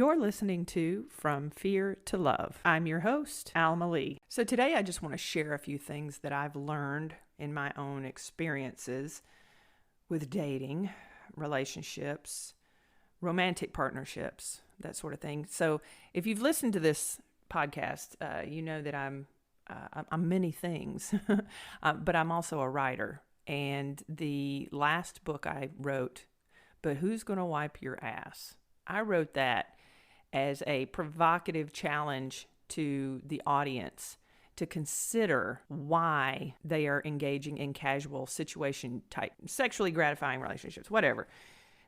You're listening to From Fear to Love. I'm your host, Alma Lee. So today I just want to share a few things that I've learned in my own experiences with dating, relationships, romantic partnerships, that sort of thing. So if you've listened to this podcast, you know that I'm many things, but I'm also a writer. And the last book I wrote, But Who's Gonna Wipe Your Ass? I wrote that as a provocative challenge to the audience to consider why they are engaging in casual situation type, sexually gratifying relationships, whatever.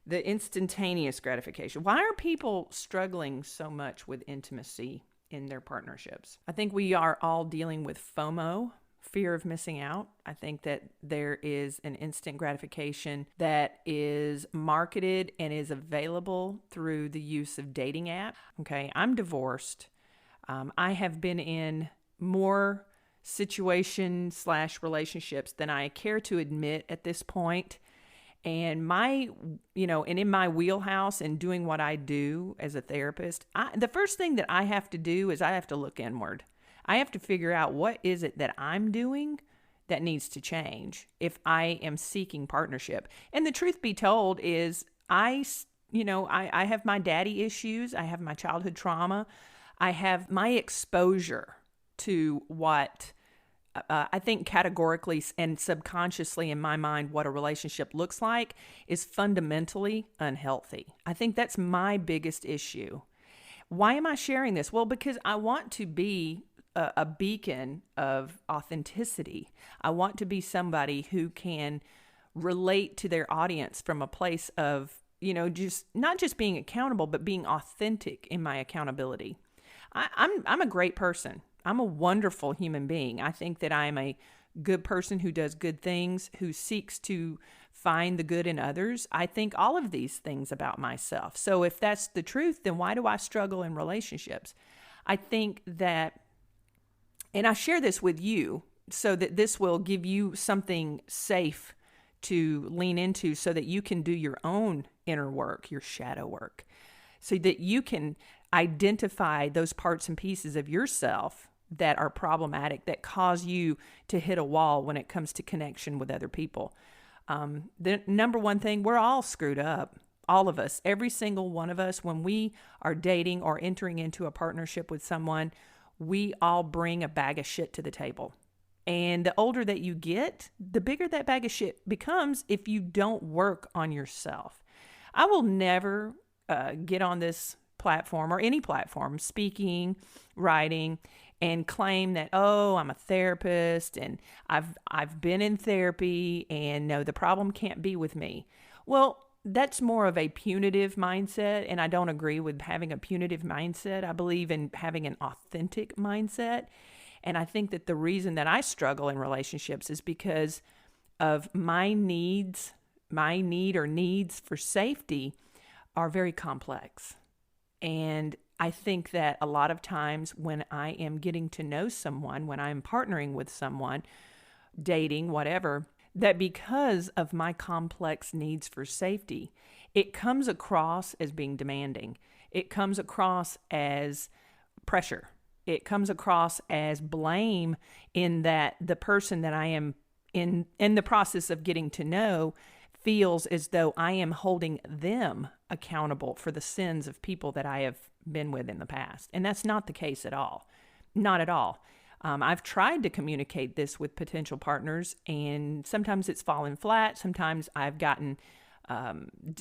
The instantaneous gratification. Why are people struggling so much with intimacy in their partnerships? I think we are all dealing with FOMO, fear of missing out. I think that there is an instant gratification that is marketed and is available through the use of dating apps. Okay, I'm divorced. I have been in more situation/relationships than I care to admit at this point. And in my wheelhouse and doing what I do as a therapist, the first thing that I have to do is I have to look inward. I have to figure out what is it that I'm doing that needs to change if I am seeking partnership. And the truth be told is I have my daddy issues. I have my childhood trauma. I have my exposure to what I think categorically and subconsciously in my mind, what a relationship looks like is fundamentally unhealthy. I think that's my biggest issue. Why am I sharing this? Well, because I want to be a beacon of authenticity. I want to be somebody who can relate to their audience from a place of, just not just being accountable, but being authentic in my accountability. I'm a great person. I'm a wonderful human being. I think that I'm a good person who does good things, who seeks to find the good in others. I think all of these things about myself. So if that's the truth, then why do I struggle in relationships? I think that, and I share this with you so that this will give you something safe to lean into so that you can do your own inner work, your shadow work, so that you can identify those parts and pieces of yourself that are problematic, that cause you to hit a wall when it comes to connection with other people. The number one thing, we're all screwed up. All of us, every single one of us, when we are dating or entering into a partnership with someone, we all bring a bag of shit to the table. And the older that you get, the bigger that bag of shit becomes if you don't work on yourself. I will never get on this platform or any platform, speaking, writing, and claim that, I'm a therapist and I've been in therapy and no, the problem can't be with me. Well, that's more of a punitive mindset, and I don't agree with having a punitive mindset. I believe in having an authentic mindset, and I think that the reason that I struggle in relationships is because of my needs for safety are very complex. And I think that a lot of times when I am getting to know someone, when I'm partnering with someone, dating, whatever, that because of my complex needs for safety, it comes across as being demanding. It comes across as pressure. It comes across as blame in that the person that I am in the process of getting to know feels as though I am holding them accountable for the sins of people that I have been with in the past. And that's not the case at all. Not at all. I've tried to communicate this with potential partners, and sometimes it's fallen flat. Sometimes I've gotten,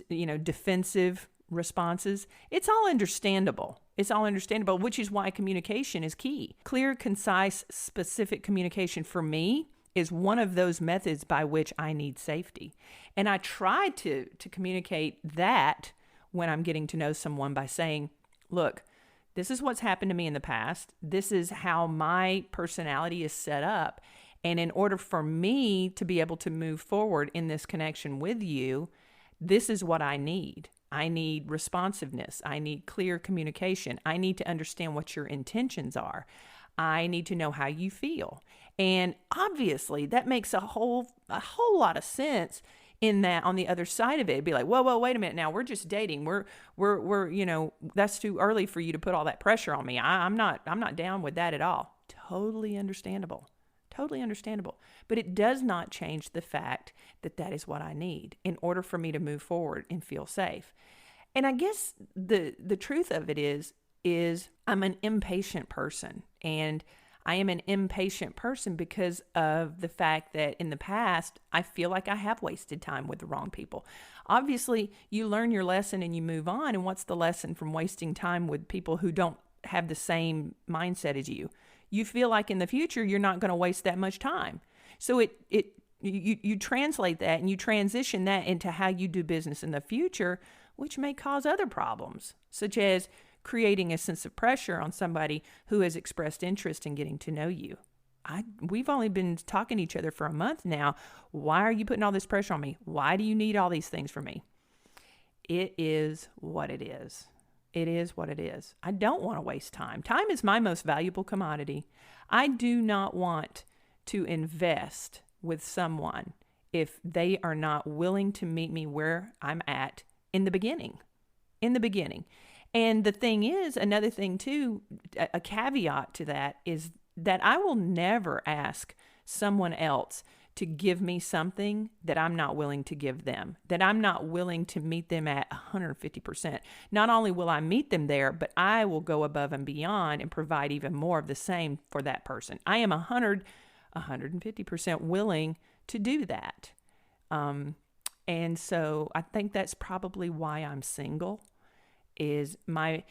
defensive responses. It's all understandable. Which is why communication is key. Clear, concise, specific communication for me is one of those methods by which I need safety. And I try to communicate that when I'm getting to know someone by saying, look, this is what's happened to me in the past. This is how my personality is set up. And in order for me to be able to move forward in this connection with you, this is what I need. I need responsiveness. I need clear communication. I need to understand what your intentions are. I need to know how you feel. And obviously that makes a whole lot of sense in that on the other side of it, it'd be like, whoa, wait a minute. Now we're just dating. We're, that's too early for you to put all that pressure on me. I'm not down with that at all. Totally understandable. Totally understandable. But it does not change the fact that that is what I need in order for me to move forward and feel safe. And I guess the truth of it is I'm an impatient person, and I am an impatient person because of the fact that in the past, I feel like I have wasted time with the wrong people. Obviously, you learn your lesson and you move on. And what's the lesson from wasting time with people who don't have the same mindset as you? You feel like in the future, you're not going to waste that much time. So you translate that and you transition that into how you do business in the future, which may cause other problems, such as creating a sense of pressure on somebody who has expressed interest in getting to know you. We've only been talking to each other for a month now. Why are you putting all this pressure on me? Why do you need all these things from me? It is what it is. It is what it is. I don't want to waste time. Time is my most valuable commodity. I do not want to invest with someone if they are not willing to meet me where I'm at in the beginning. In the beginning. And the thing is, another thing too, a caveat to that is that I will never ask someone else to give me something that I'm not willing to give them, that I'm not willing to meet them at 150%. Not only will I meet them there, but I will go above and beyond and provide even more of the same for that person. I am 150% willing to do that. And so I think that's probably why I'm single. I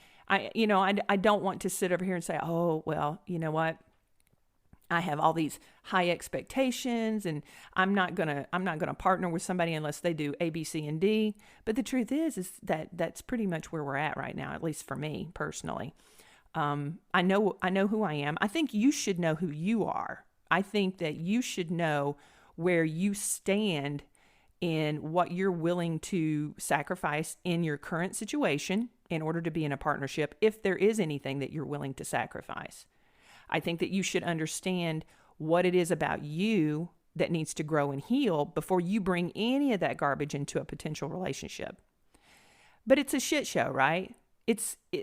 don't want to sit over here and say, oh, well, you know what? I have all these high expectations and I'm not going to partner with somebody unless they do A, B, C, and D. But the truth is that that's pretty much where we're at right now, at least for me personally. I know who I am. I think you should know who you are. I think that you should know where you stand in what you're willing to sacrifice in your current situation in order to be in a partnership, if there is anything that you're willing to sacrifice. I think that you should understand what it is about you that needs to grow and heal before you bring any of that garbage into a potential relationship. But it's a shit show, right?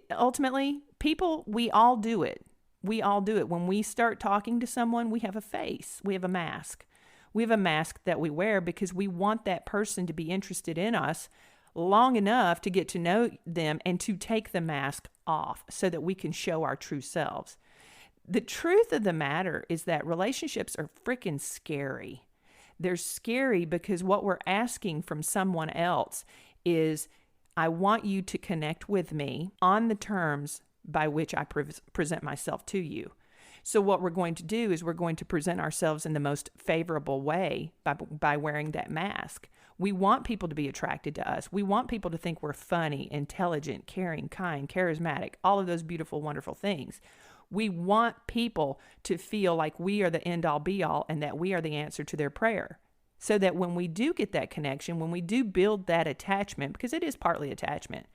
Ultimately, people, we all do it. We all do it. When we start talking to someone, we have a face. We have a mask. We have a mask that we wear because we want that person to be interested in us long enough to get to know them and to take the mask off so that we can show our true selves. The truth of the matter is that relationships are freaking scary. They're scary because what we're asking from someone else is, I want you to connect with me on the terms by which I present myself to you. So what we're going to do is we're going to present ourselves in the most favorable way by wearing that mask. We want people to be attracted to us. We want people to think we're funny, intelligent, caring, kind, charismatic, all of those beautiful, wonderful things. We want people to feel like we are the end-all, be-all, and that we are the answer to their prayer. So that when we do get that connection, when we do build that attachment, because it is partly attachment,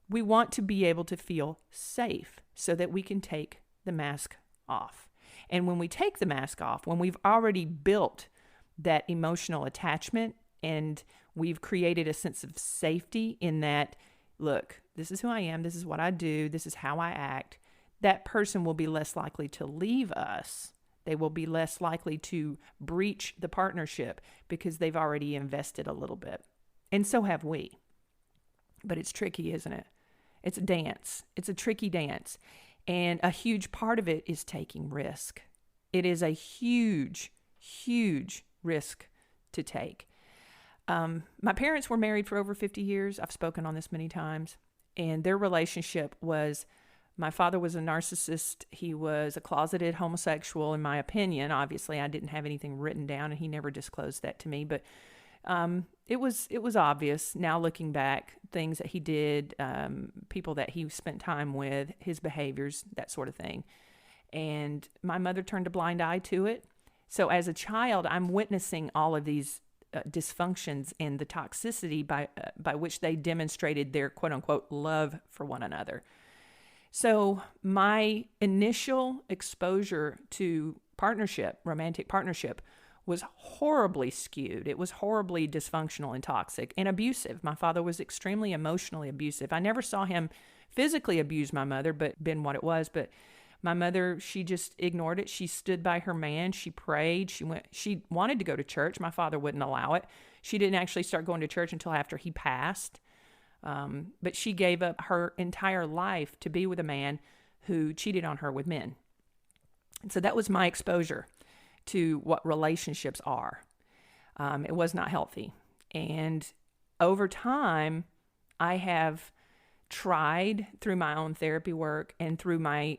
we want to be able to feel safe so that we can take the mask off. And when we take the mask off, when we've already built that emotional attachment and we've created a sense of safety in that, look, this is who I am, this is what I do, this is how I act, that person will be less likely to leave us. They will be less likely to breach the partnership because they've already invested a little bit. And so have we. But it's tricky, isn't it? It's a dance. It's a tricky dance. And a huge part of it is taking risk. It is a huge, huge risk to take. My parents were married for over 50 years. I've spoken on this many times. And their relationship was, my father was a narcissist. He was a closeted homosexual, in my opinion. Obviously, I didn't have anything written down, and he never disclosed that to me. But it was obvious now looking back, things that he did, people that he spent time with, his behaviors, that sort of thing. And my mother turned a blind eye to it. So as a child, I'm witnessing all of these dysfunctions and the toxicity by which they demonstrated their quote unquote love for one another. So my initial exposure to partnership, romantic partnership, was horribly skewed. It was horribly dysfunctional and toxic and abusive. My father was extremely emotionally abusive. I never saw him physically abuse my mother, but been what it was. But my mother, she just ignored it. She stood by her man. She prayed. She wanted to go to church. My father wouldn't allow it. She didn't actually start going to church until after he passed. But she gave up her entire life to be with a man who cheated on her with men. And so that was my exposure to what relationships are. It was not healthy. And over time, I have tried through my own therapy work and through my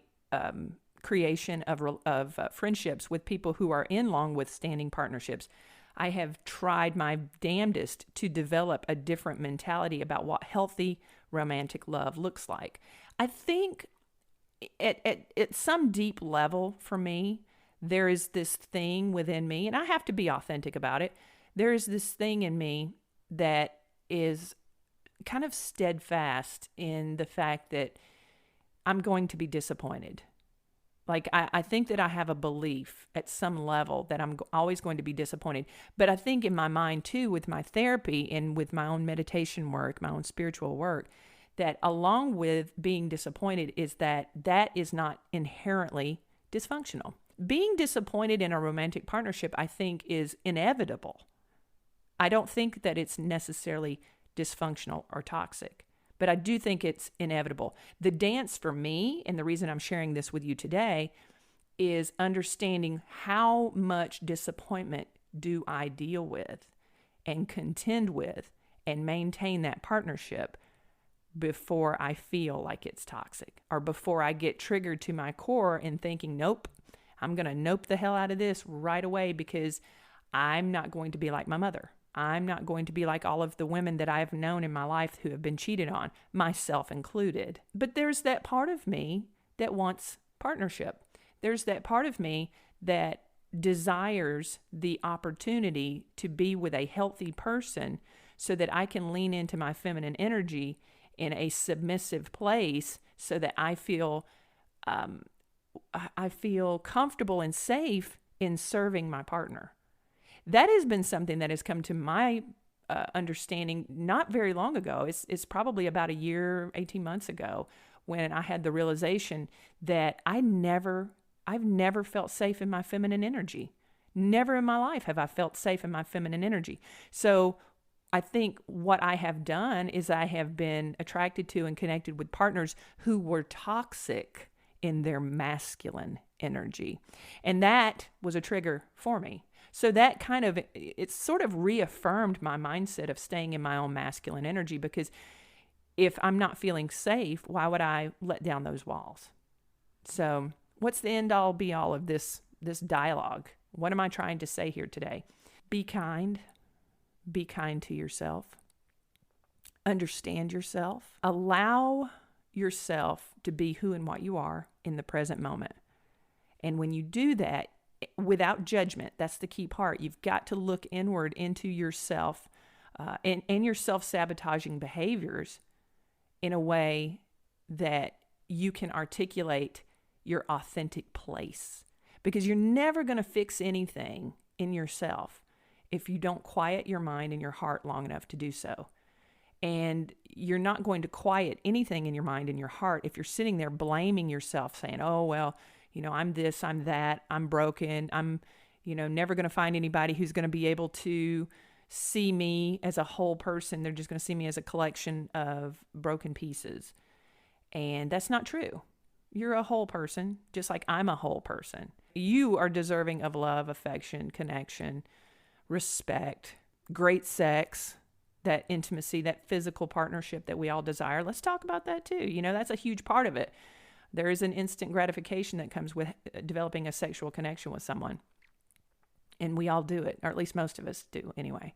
creation of friendships with people who are in long withstanding partnerships, I have tried my damnedest to develop a different mentality about what healthy romantic love looks like. I think at some deep level for me, there is this thing within me, and I have to be authentic about it. There is this thing in me that is kind of steadfast in the fact that I'm going to be disappointed. Like, I think that I have a belief at some level that I'm always going to be disappointed. But I think in my mind, too, with my therapy and with my own meditation work, my own spiritual work, that along with being disappointed is that is not inherently dysfunctional. Being disappointed in a romantic partnership, I think, is inevitable. I don't think that it's necessarily dysfunctional or toxic, but I do think it's inevitable. The dance for me, and the reason I'm sharing this with you today, is understanding how much disappointment do I deal with and contend with and maintain that partnership before I feel like it's toxic, or before I get triggered to my core in thinking, nope, I'm going to nope the hell out of this right away because I'm not going to be like my mother. I'm not going to be like all of the women that I've known in my life who have been cheated on, myself included. But there's that part of me that wants partnership. There's that part of me that desires the opportunity to be with a healthy person so that I can lean into my feminine energy in a submissive place so that I feel comfortable and safe in serving my partner. That has been something that has come to my understanding not very long ago. It's probably about a year, 18 months ago, when I had the realization that I've never felt safe in my feminine energy. Never in my life have I felt safe in my feminine energy. So I think what I have done is I have been attracted to and connected with partners who were toxic in their masculine energy. And that was a trigger for me. So that it sort of reaffirmed my mindset of staying in my own masculine energy, because if I'm not feeling safe, why would I let down those walls? So what's the end all be all of this dialogue? What am I trying to say here today? Be kind. Be kind to yourself. Understand yourself. Allow yourself to be who and what you are in the present moment. And when you do that, without judgment, that's the key part. You've got to look inward into yourself and your self-sabotaging behaviors in a way that you can articulate your authentic place. Because you're never going to fix anything in yourself if you don't quiet your mind and your heart long enough to do so. And you're not going to quiet anything in your mind and your heart if you're sitting there blaming yourself, saying, oh, well, I'm this, I'm that, I'm broken, I'm, never going to find anybody who's going to be able to see me as a whole person. They're just going to see me as a collection of broken pieces. And that's not true. You're a whole person, just like I'm a whole person. You are deserving of love, affection, connection, respect, great sex, that intimacy, that physical partnership that we all desire. Let's talk about that too. That's a huge part of it. There is an instant gratification that comes with developing a sexual connection with someone. And we all do it, or at least most of us do anyway.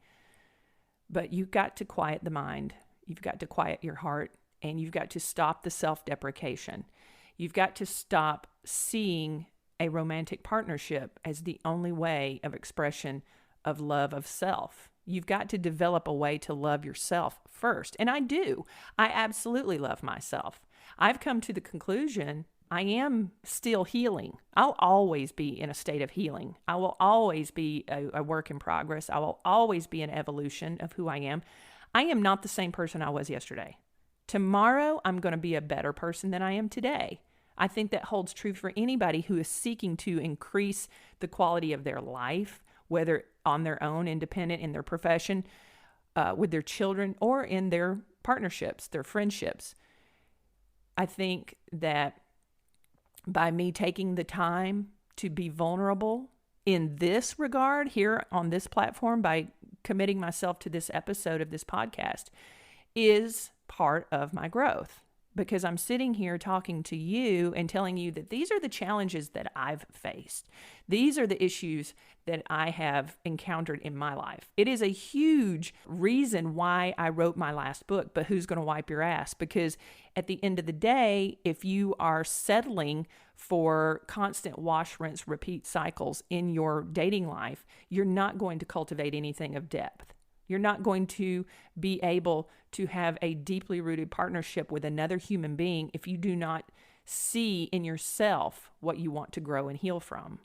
But you've got to quiet the mind. You've got to quiet your heart, and you've got to stop the self-deprecation. You've got to stop seeing a romantic partnership as the only way of expression of love of self. You've got to develop a way to love yourself first. And I do. I absolutely love myself. I've come to the conclusion I am still healing. I'll always be in a state of healing. I will always be a work in progress. I will always be an evolution of who I am. I am not the same person I was yesterday. Tomorrow, I'm going to be a better person than I am today. I think that holds true for anybody who is seeking to increase the quality of their life, whether on their own, independent, in their profession, with their children, or in their partnerships, their friendships. I think that by me taking the time to be vulnerable in this regard here on this platform, by committing myself to this episode of this podcast, is part of my growth, because I'm sitting here talking to you and telling you that these are the challenges that I've faced. These are the issues that I have encountered in my life. It is a huge reason why I wrote my last book, But Who's Going to Wipe Your Ass? Because at the end of the day, if you are settling for constant wash, rinse, repeat cycles in your dating life, you're not going to cultivate anything of depth. You're not going to be able to have a deeply rooted partnership with another human being if you do not see in yourself what you want to grow and heal from,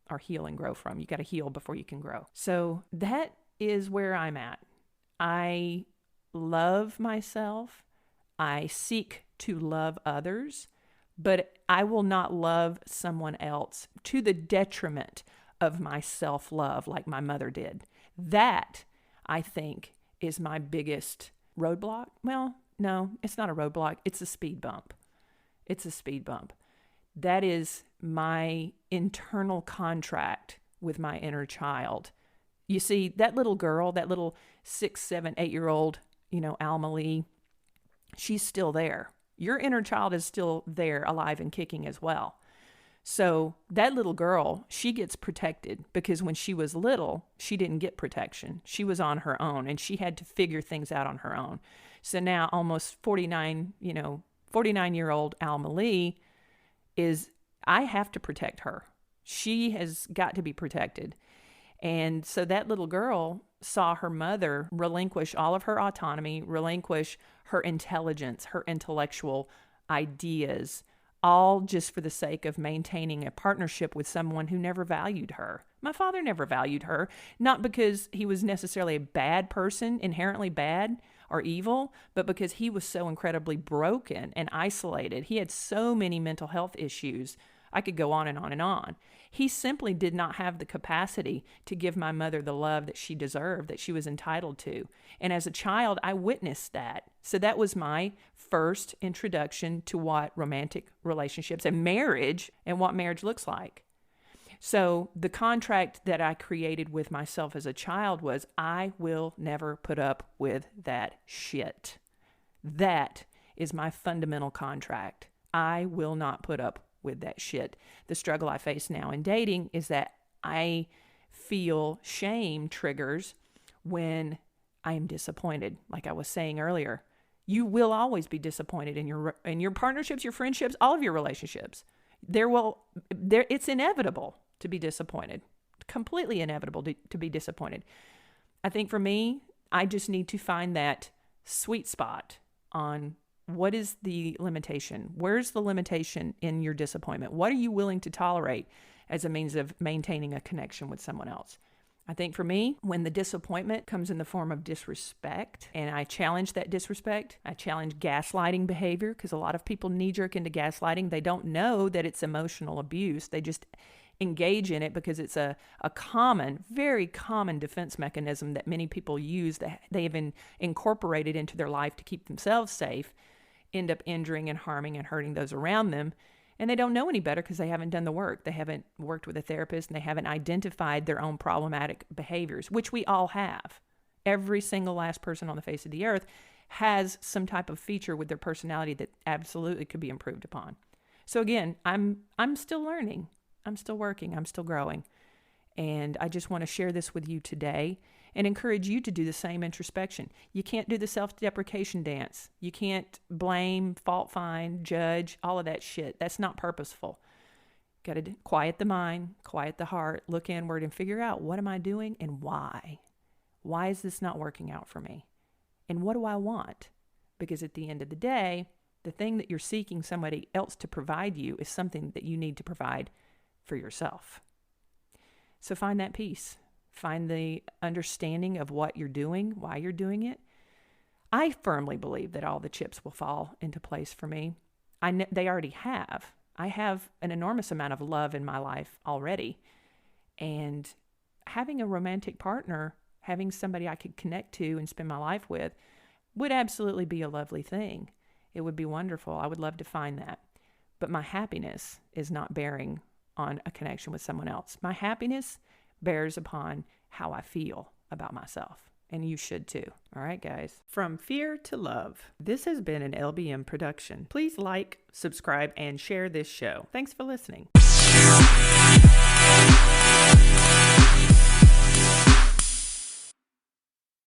or heal and grow from. You got to heal before you can grow. So that is where I'm at. I love myself. I seek to love others, but I will not love someone else to the detriment of my self-love like my mother did. That, I think, is my biggest roadblock. Well, no, it's not a roadblock. It's a speed bump. It's a speed bump. That is my internal contract with my inner child. You see, that little girl, that little 6, 7, 8-year-old, Alma Lee, she's still there. Your inner child is still there, alive and kicking as well. So that little girl, she gets protected because when she was little, she didn't get protection. She was on her own and she had to figure things out on her own. So now almost 49-year-old Alma Lee I have to protect her. She has got to be protected. And so that little girl saw her mother relinquish all of her autonomy, relinquish her intelligence, her intellectual ideas, all just for the sake of maintaining a partnership with someone who never valued her. My father never valued her, not because he was necessarily a bad person, inherently bad or evil, but because he was so incredibly broken and isolated. He had so many mental health issues. I could go on and on and on. He simply did not have the capacity to give my mother the love that she deserved, that she was entitled to. And as a child, I witnessed that. So that was my first introduction to what romantic relationships and marriage and what marriage looks like. So the contract that I created with myself as a child was, I will never put up with that shit. That is my fundamental contract. I will not put up with that shit. The struggle I face now in dating is that I feel shame triggers when I am disappointed. Like I was saying earlier, you will always be disappointed in your partnerships, your friendships, all of your relationships. It's inevitable to be disappointed. Completely inevitable to be disappointed. I think for me, I just need to find that sweet spot on what is the limitation? Where's the limitation in your disappointment? What are you willing to tolerate as a means of maintaining a connection with someone else? I think for me, when the disappointment comes in the form of disrespect, and I challenge that disrespect, I challenge gaslighting behavior, because a lot of people knee-jerk into gaslighting. They don't know that it's emotional abuse. They just engage in it because it's a common, very common defense mechanism that many people use, that they have incorporated into their life to keep themselves safe, end up injuring and harming and hurting those around them. And they don't know any better because they haven't done the work. They haven't worked with a therapist and they haven't identified their own problematic behaviors, which we all have. Every single last person on the face of the earth has some type of feature with their personality that absolutely could be improved upon. So again, I'm still learning. I'm still working. I'm still growing. And I just want to share this with you today and encourage you to do the same introspection. You can't do the self-deprecation dance. You can't blame, fault find, judge, all of that shit. That's not purposeful. Got to quiet the mind, quiet the heart, look inward and figure out, what am I doing and why? Why is this not working out for me? And what do I want? Because at the end of the day, The thing that you're seeking somebody else to provide you is something that you need to provide for yourself. So find that peace. Find the understanding of what you're doing, why you're doing it. I firmly believe that all the chips will fall into place for me. They already have. I have an enormous amount of love in my life already. And having a romantic partner, having somebody I could connect to and spend my life with, would absolutely be a lovely thing. It would be wonderful. I would love to find that. But my happiness is not bearing on a connection with someone else. My happiness bears upon how I feel about myself. And you should too. All right, guys. From fear to love. This has been an LBM production. Please like, subscribe, and share this show. Thanks for listening.